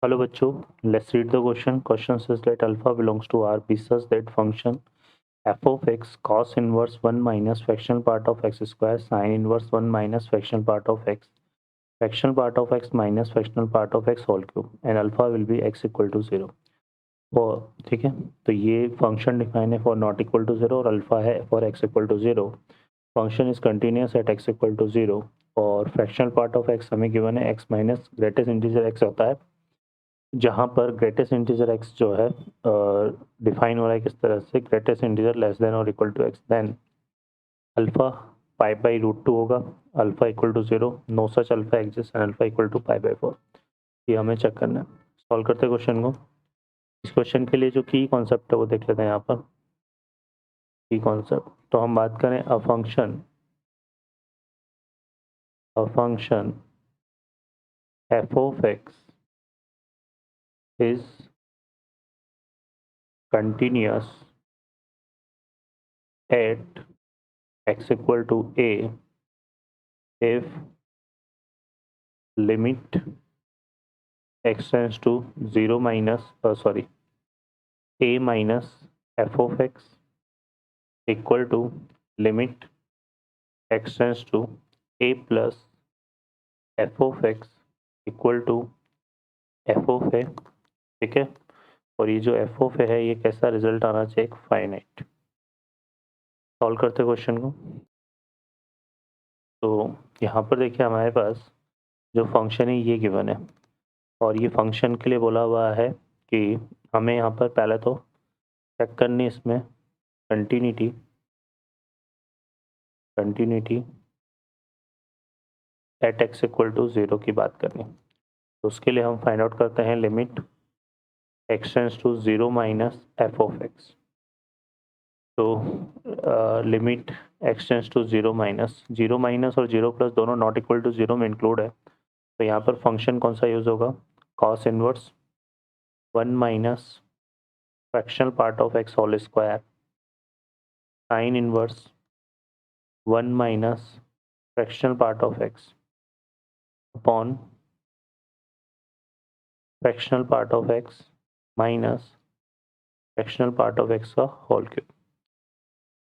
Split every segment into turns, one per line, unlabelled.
Hello बच्चों, let's read the question. Question says that alpha belongs to R B such that function f of x cos inverse 1 minus fractional part of x square sin inverse 1 minus fractional part of x minus fractional part of x whole cube and alpha will be x equal to 0. और ठीक है, तो ये function define है for not equal to 0 और alpha है for x equal to 0. Function is continuous at x equal to 0 और fractional part of x हमें गिवन है x minus greatest integer x होता है, जहाँ पर ग्रेटेस्ट इंटीजर x जो है डिफाइन हो रहा है किस तरह से, ग्रेटेस्ट इंटीजर लेस देन और equal to x, then alpha pi by root 2 होगा, alpha equal to 0, no such alpha exist and alpha equal to pi by 4. ये हमें चेक करना है. सॉल्व करते हैं क्वेश्चन को. इस क्वेश्चन के लिए जो की कॉन्सेप्ट है वो देख लेते हैं यहाँ पर. की कॉन्सेप्ट तो हम बात करें a function f of x is continuous at x equal to a if limit x tends to 0 minus a minus f of x equal to limit x tends to a plus f of x equal to f of a. ठीक है, और ये जो f of a है ये कैसा result आना चाहिए, एक फाइनाइट. सॉल्व करते क्वेश्चन को. तो यहाँ पर देखिए हमारे पास जो फंक्शन है ये गिवन है और ये फंक्शन के लिए बोला हुआ है कि हमें यहाँ पर पहले तो चेक करनी इसमें continuity at x equal to 0 की बात करनी. तो उसके लिए हम फाइंड आउट करते हैं limit x tends to 0 minus f of x. तो limit x tends to 0 minus और 0 प्लस दोनों नॉट इक्वल टू 0 में इंक्लूड है. तो यहाँ पर फंक्शन कौन सा यूज़ होगा, cos inverse 1 minus fractional part of x whole square sine inverse 1 minus fractional part of x upon fractional part of x minus fractional part of x का whole cube.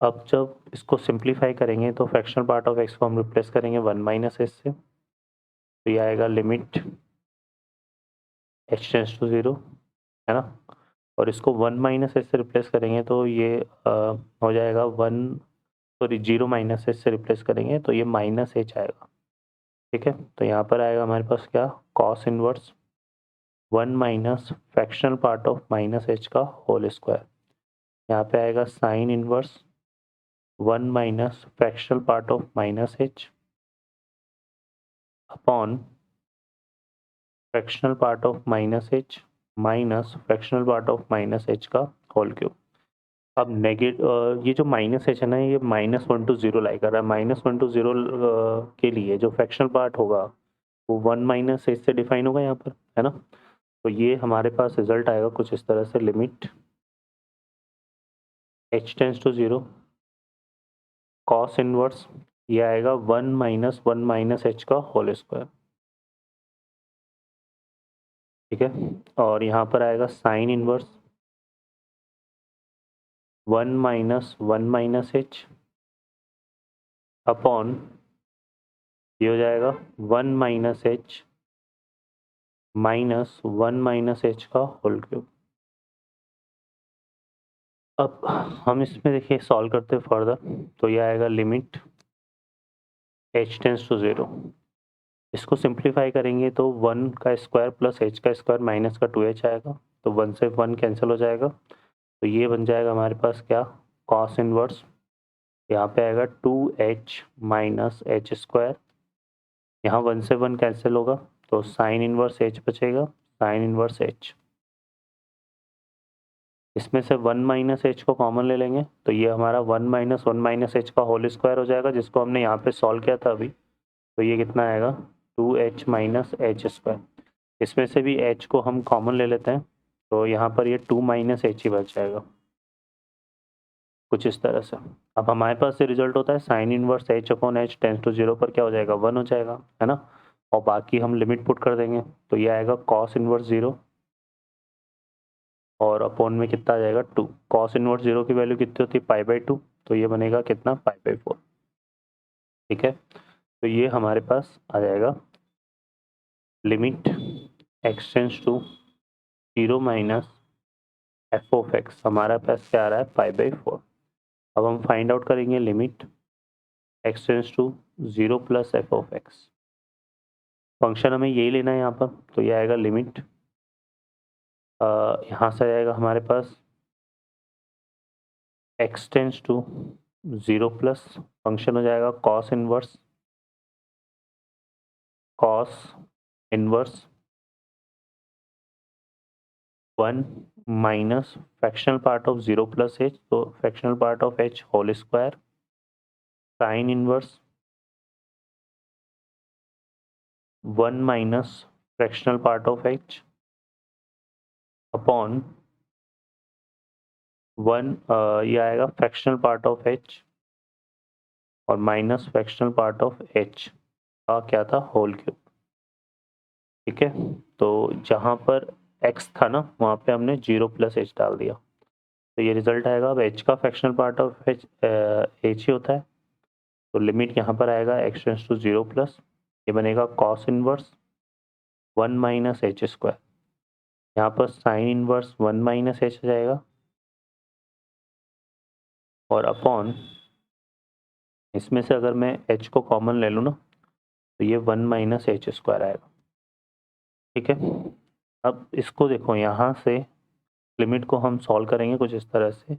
अब जब इसको सिंप्लीफाई करेंगे तो fractional part of x को हम replace करेंगे 1 minus S से, तो ये आएगा लिमिट एच टेंड्स टू 0, है ना. और इसको 1 माइनस एस से रिप्लेस करेंगे तो ये हो जाएगा 0 माइनस एच से रिप्लेस करेंगे तो ये माइनस एच आएगा. ठीक है, तो यहाँ पर आएगा हमारे पास क्या, cos inverse 1 minus fractional part of minus h का होल स्क्वायर. यहाँ पे आएगा sine inverse 1 minus fractional part of minus h upon fractional part of minus h minus fractional part of minus h का होल क्यूब. अब ये जो minus H है ना, ये -1 to 0 लाई कर रहा है. -1 to 0 के लिए जो फ्रैक्शनल पार्ट होगा वो 1 माइनस एच से डिफाइन होगा यहाँ पर, है ना. तो ये हमारे पास रिजल्ट आएगा कुछ इस तरह से, limit h tends to 0 cos inverse ये आएगा 1 माइनस एच का होल स्क्वायर. ठीक है, और यहाँ पर आएगा sine inverse 1 minus h upon ये हो जाएगा 1 minus h minus 1 minus h का होल क्यूब. अब हम इसमें देखिए सॉल्व करते हैं फर्दर, तो ये आएगा लिमिट h टेंस टू 0. इसको सिंप्लीफाई करेंगे तो 1 का स्क्वायर प्लस h का स्क्वायर माइनस का 2h आएगा, तो 1 से 1 कैंसिल हो जाएगा. तो ये बन जाएगा हमारे पास क्या, कॉस इनवर्स यहाँ पे आएगा 2h माइनस एच स्क्वायर. यहाँ 1 से 1 कैंसिल होगा तो साइन इनवर्स h बचेगा, साइन इनवर्स h. इसमें से 1 माइनस एच को कॉमन ले लेंगे तो ये हमारा 1 माइनस एच का होल स्क्वायर हो जाएगा, जिसको हमने यहाँ पे सॉल्व किया था अभी. तो ये कितना आएगा, 2h माइनस एच स्क्वायर. इसमें से भी h को हम कॉमन ले लेते हैं तो यहाँ पर ये 2 माइनस एच ही बच जाएगा कुछ इस तरह से. अब हमारे पास ये रिजल्ट होता है sine inverse h upon h tends to 0 पर क्या हो जाएगा, 1 हो जाएगा, है ना. और बाकी हम लिमिट पुट कर देंगे, तो ये आएगा कॉस इनवर्स 0 और अपॉन में कितना आ जाएगा 2। कॉस इनवर्स 0 की वैल्यू कितनी होती है π/2, तो ये बनेगा कितना π/4। ठीक है, तो ये हमारे पास आ जाएगा limit x tends to 0 minus f of x, हमारा पास क्या आ रहा है π/4। अब हम फाइंड आउट करेंगे limit x tends to 0 plus f of x. Function हमें यही लेना है यहाँ पर, तो ये आएगा लिमिट यहाँ से आएगा हमारे पास x tends to 0 plus function हो जाएगा cos inverse 1 minus fractional part of 0 plus h, तो fractional part of h whole square sine inverse 1 minus fractional part of h upon 1 ये आएगा फ्रैक्शनल पार्ट ऑफ h और minus fractional part of h का क्या था whole cube. ठीक है, तो जहाँ पर x था ना वहाँ पे हमने 0 प्लस h डाल दिया, तो ये रिजल्ट आएगा। अब h का फ्रैक्शनल पार्ट ऑफ h ही होता है, तो लिमिट यहाँ पर आएगा x टेंड्स टू 0 प्लस, ये बनेगा cos inverse 1 minus h square, यहाँ पर साइन इनवर्स 1 माइनस एच आ जाएगा और अपॉन इसमें से अगर मैं h को कॉमन ले लूँ ना तो ये 1 माइनस एच स्क्वायर आएगा। ठीक है, अब इसको देखो, यहाँ से लिमिट को हम सॉल्व करेंगे कुछ इस तरह से।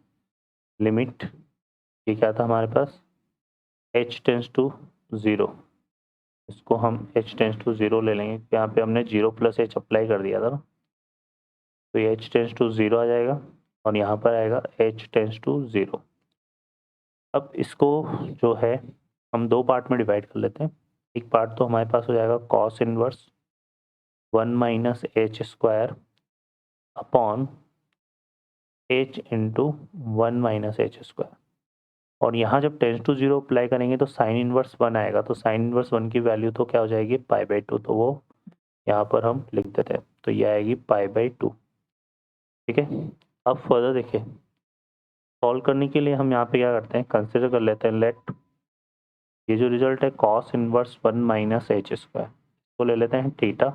लिमिट ये क्या था हमारे पास h टेंड्स टू 0, इसको हम h टेंड्स टू 0 ले लेंगे, यहाँ पे हमने 0 प्लस h अप्लाई कर दिया था ना, तो ये h टेंड्स टू 0 आ जाएगा और यहाँ पर आएगा h टेंड्स टू 0। अब इसको जो है हम दो पार्ट में डिवाइड कर लेते हैं। एक पार्ट तो हमारे पास हो जाएगा cos inverse 1 minus h square upon h into 1 minus h square, और यहाँ जब टेंस टू 0 अप्लाई करेंगे तो साइन इनवर्स 1 आएगा, तो साइन इनवर्स 1 की वैल्यू तो क्या हो जाएगी π/2, तो वो यहाँ पर हम लिख देते हैं, तो ये आएगी π/2। ठीक है, अब फर्दर देखिए, सॉल्व करने के लिए हम यहाँ पे क्या करते हैं, कंसिडर कर लेते हैं लेट ये जो रिजल्ट है cos inverse 1 minus h square, तो ले लेते हैं थीटा,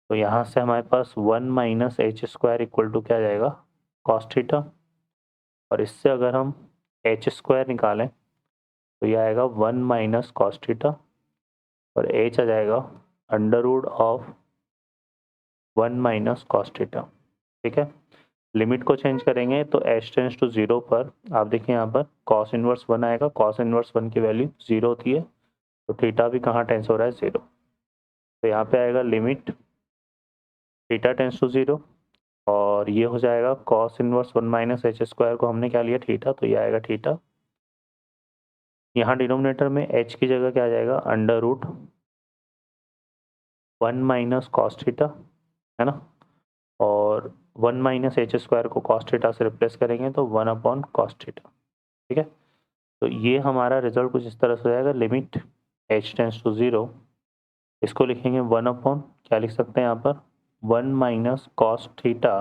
तो यहाँ से हमारे पास 1 minus h square equal to क्या आ जाएगा कॉस थीटा, और इससे अगर हम एच स्क्वायर निकालें तो ये आएगा 1 माइनस कॉस थीटा और एच आ जाएगा under root of 1 minus cos theta. ठीक है, लिमिट को चेंज करेंगे तो h टेंड्स टू 0 पर आप देखिए यहाँ पर कॉस इनवर्स 1 आएगा, कॉस इनवर्स 1 की वैल्यू 0 होती है, तो थीटा भी कहाँ टेंस हो रहा है 0, तो यहाँ पे आएगा लिमिट थीटा टेंस टू 0 और ये हो जाएगा cos inverse 1 minus h square को हमने क्या लिया थीटा, तो ये आएगा थीटा। यहाँ डिनोमिनेटर में h की जगह क्या आ जाएगा under root 1 minus cos theta, है ना, और 1 माइनस एच स्क्वायर को कॉस थीटा से रिप्लेस करेंगे तो 1 अपॉन कॉस थीटा। ठीक है, तो ये हमारा रिजल्ट कुछ इस तरह से हो जाएगा, लिमिट h टेंस टू 0, इसको लिखेंगे 1 अपॉन क्या लिख सकते हैं यहाँ पर 1 minus cos theta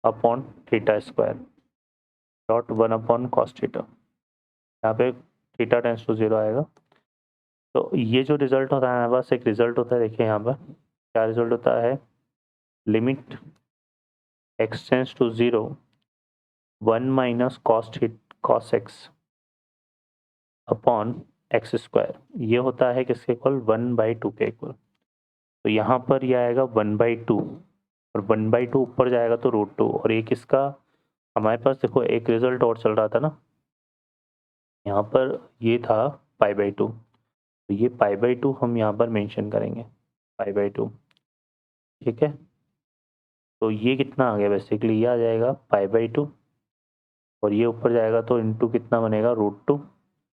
upon theta square dot 1 upon cos theta, यहाँ पे थीटा टेंस टू 0 आएगा। तो ये जो रिजल्ट होता है हमारे पास एक रिजल्ट होता है, देखिए यहाँ पर क्या रिजल्ट होता है, limit x tends to 0 1 minus cos x upon x square, ये होता है किसके इक्वल 1/2 के इक्वल, तो यहाँ पर ये आएगा 1/2 और 1/2 ऊपर जाएगा तो √2, और एक इसका हमारे पास देखो एक रिजल्ट और चल रहा था ना, यहाँ पर ये था π/2, तो ये π/2 हम यहाँ पर मेंशन करेंगे π/2। ठीक है, तो ये कितना आ गया, बेसिकली ये आ जाएगा π/2 और ये ऊपर जाएगा तो इंटू कितना बनेगा √2,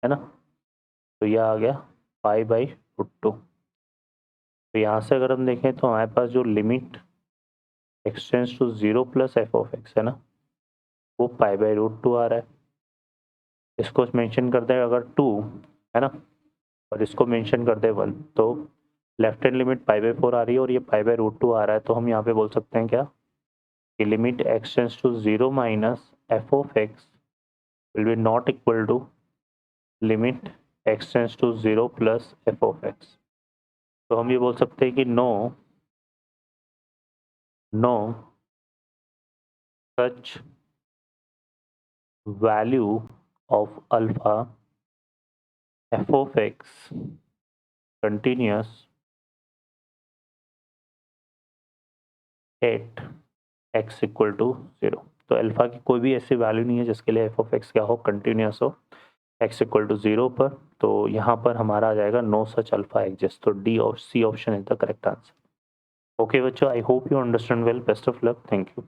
है ना, तो यह आ गया π/√2। तो यहाँ से अगर हम देखें तो हमारे पास जो limit x tends to 0 plus f of x है ना, वो π/√2 आ रहा है। इसको मेंशन करते हैं अगर 2, है ना, और इसको मेंशन करते हैं 1, तो लेफ्ट हैंड लिमिट π/4 आ रही है और ये π/√2 आ रहा है, तो हम यहाँ पे बोल सकते हैं क्या कि limit x tends to 0 minus f of x will be not equal to limit x tends to 0 plus f of x। तो हम ये बोल सकते हैं कि no such value of alpha f of x continuous at x equal to 0। तो alpha की कोई भी ऐसी वैल्यू नहीं है जिसके लिए f ऑफ x क्या हो, कंटिन्यूस हो x इक्वल टू 0 पर। तो यहाँ पर हमारा आ जाएगा नो सच अल्फा एग्जिस्ट। तो डी और C option is the correct answer. Okay बच्चों, I hope you understand well. Best of luck, thank you.